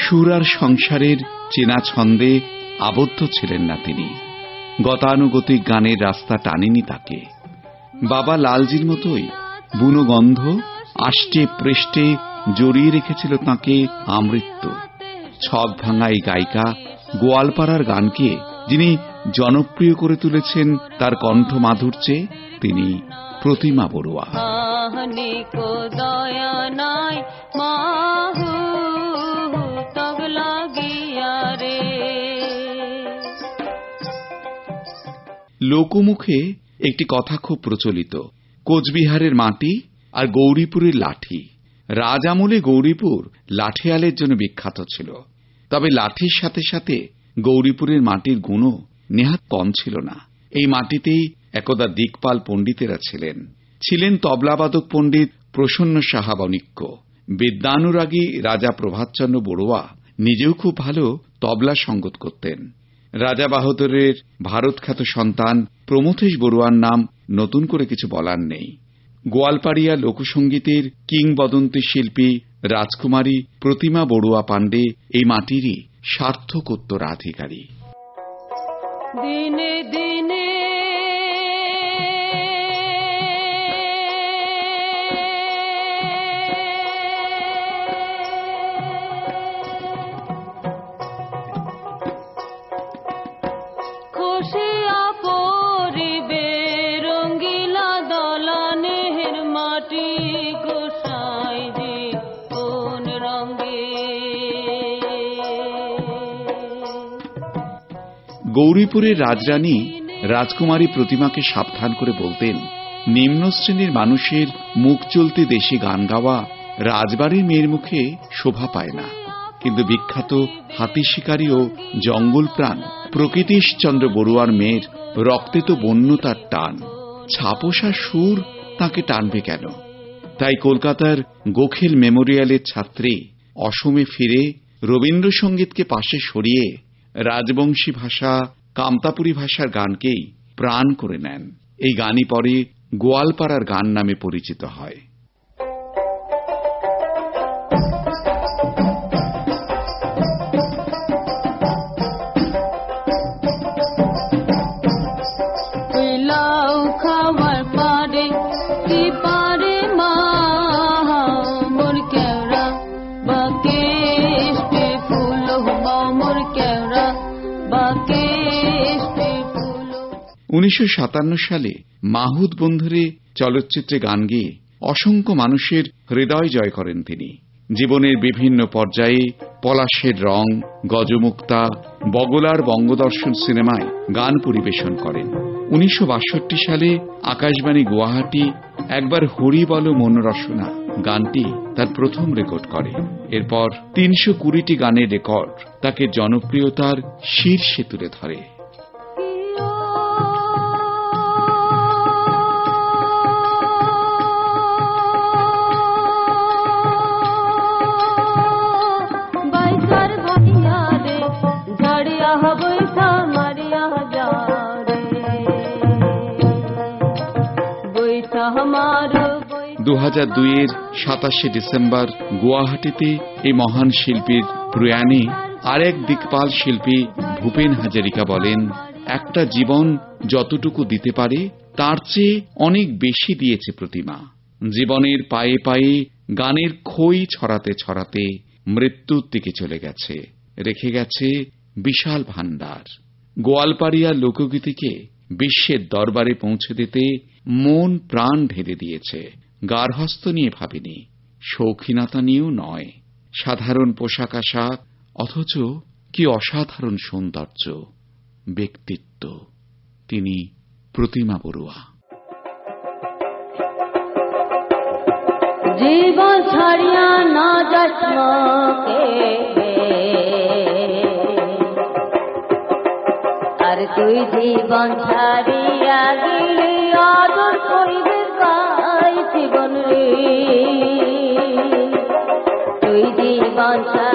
সুর আর সংসারের চেনা ছন্দে আবদ্ধ ছিলেন না তিনি। গতানুগতিক গানের রাস্তা টানেনি তাকে। বাবা লালজির মতোই বুনো গন্ধ আষ্টে পৃষ্ঠে জড়িয়ে রেখেছিল তাঁকে আমৃত্য। ছক ভাঙা এই গায়িকা গোয়ালপাড়ার গানকে যিনি জনপ্রিয় করে তুলেছেন তার কণ্ঠ মাধুর্যে, তিনি প্রতিমা বড়ুয়া। লোকমুখে একটি কথা খুব প্রচলিত, কোচবিহারের মাটি আর গৌরীপুরের লাঠি। রাজ আমলে গৌরীপুর লাঠিয়ালের জন্য বিখ্যাত ছিল, তবে লাঠির সাথে সাথে গৌরীপুরের মাটির গুণও নেহাত কম ছিল না। এই মাটিতেই একদা দিকপাল পণ্ডিতেরা ছিলেন। ছিলেন তবলাবাদক পণ্ডিত প্রসন্ন সাহা বণিক্য, বিদ্যানুরাগী রাজা প্রভাতচন্দ্র বড়ুয়া নিজেও খুব ভালো তবলা সঙ্গত করতেন। রাজা বাহাদুরের ভারতখ্যাত সন্তান প্রমথেশ বড়ুয়ার নাম নতুন করে কিছু বলার নেই। গোয়ালপাড়িয়া লোকসঙ্গীতের কিংবদন্তি শিল্পী রাজকুমারী প্রতিমা বড়ুয়া পাণ্ডে এই মাটিরই সার্থক উত্তরাধিকারী। দিনে দিনে গৌরীপুরের রাজরানী রাজকুমারী প্রতিমাকে সাবধান করে বলতেন, নিম্ন শ্রেণীর মানুষের মুখ চলতে দেশে গান গাওয়া রাজবাড়ির মেয়ের মুখে শোভা পায় না, কিন্তু বিখ্যাত হাতি শিকারী ও জঙ্গল প্রাণ প্রকৃতিশচন্দ্র বড়ুয়ার মেয়ের রক্তে তো বন্যতার টান, ছাপোষা সুর তাকে টানবে কেন? তাই কলকাতার গোখেল মেমোরিয়ালের ছাত্রী অসমে ফিরে রবীন্দ্রসঙ্গীতকে পাশে সরিয়ে রাজবংশী ভাষা কামতাপুরী ভাষার গানকেই প্রাণ করে নেন। এই গানই পরে গোয়ালপাড়ার গান নামে পরিচিত হয়। উনিশশো 57 সালে মাহুদ বন্ধুরে চলচ্চিত্রে গান গেয়ে অসংখ্য মানুষের হৃদয় জয় করেন তিনি। জীবনের বিভিন্ন পর্যায়ে পলাশের রং, গজমুক্তা, বগলার বঙ্গদর্শন সিনেমায় গান পরিবেশন করেন। 1962 সালে আকাশবাণী গুয়াহাটি একবার হরি বল মন রসনা গানটি তার প্রথম রেকর্ড করে। এরপর 320টি গানের রেকর্ড তাকে জনপ্রিয়তার শীর্ষে তুলে ধরে। দু 2002-এর 27শে ডিসেম্বর গুয়াহাটিতে এই মহান শিল্পীর প্রয়াণে আরেক দিকপাল শিল্পী ভূপেন হাজারিকা বলেন, একটা জীবন যতটুকু দিতে পারে তার চেয়ে অনেক বেশি দিয়েছে প্রতিমা। জীবনের পায়ে পায়ে গানের খই ছড়াতে ছড়াতে মৃত্যুর দিকে চলে গেছে, রেখে গেছে বিশাল ভান্ডার। গোয়ালপাড়িয়া লোকগীতিকে বিশ্বের দরবারে পৌঁছে দিতে মন প্রাণ ঢেলে দিয়েছে। গার্হস্থ্য নিয়ে ভাবেনি, শৌখিনতা নিয়েও নয়। সাধারণ পোশাক আশাক, অথচ কি অসাধারণ সৌন্দর্য, ব্যক্তিত্ব। তিনি প্রতিমা বড়ুয়া। জীবন ছাড়িয়া না যাস আর তুই জীবন ছাড়িয়া গেলি আদর করিবে কাই জীবন রে। বাঁচায়।